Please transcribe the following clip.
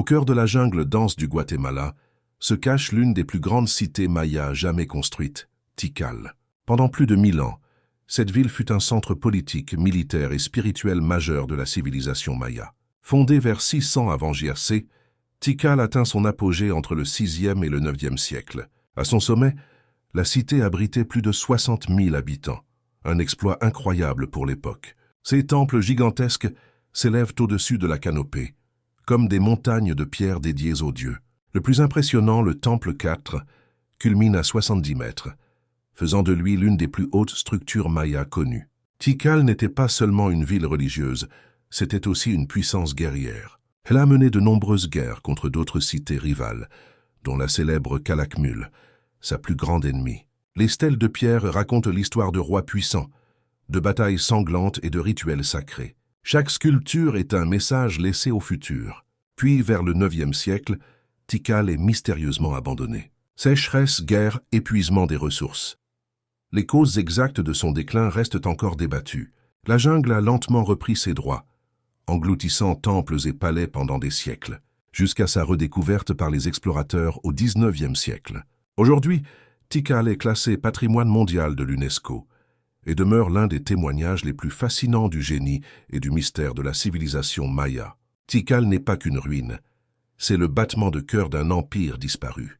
Au cœur de la jungle dense du Guatemala se cache l'une des plus grandes cités mayas jamais construites, Tikal. Pendant plus de 1000 ans, cette ville fut un centre politique, militaire et spirituel majeur de la civilisation maya. Fondée vers 600 avant JRC, Tikal atteint son apogée entre le 6e et le 9e siècle. À son sommet, la cité abritait plus de 60 000 habitants, un exploit incroyable pour l'époque. Ces temples gigantesques s'élèvent au-dessus de la canopée, comme des montagnes de pierres dédiées aux dieux. Le plus impressionnant, le temple 4, culmine à 70 mètres, faisant de lui l'une des plus hautes structures mayas connues. Tikal n'était pas seulement une ville religieuse, c'était aussi une puissance guerrière. Elle a mené de nombreuses guerres contre d'autres cités rivales, dont la célèbre Calakmul, sa plus grande ennemie. Les stèles de pierre racontent l'histoire de rois puissants, de batailles sanglantes et de rituels sacrés. Chaque sculpture est un message laissé au futur. Puis, vers le 9e siècle, Tikal est mystérieusement abandonné. Sécheresse, guerre, épuisement des ressources. Les causes exactes de son déclin restent encore débattues. La jungle a lentement repris ses droits, engloutissant temples et palais pendant des siècles, jusqu'à sa redécouverte par les explorateurs au 19e siècle. Aujourd'hui, Tikal est classé patrimoine mondial de l'UNESCO et demeure l'un des témoignages les plus fascinants du génie et du mystère de la civilisation maya. Tikal n'est pas qu'une ruine, c'est le battement de cœur d'un empire disparu.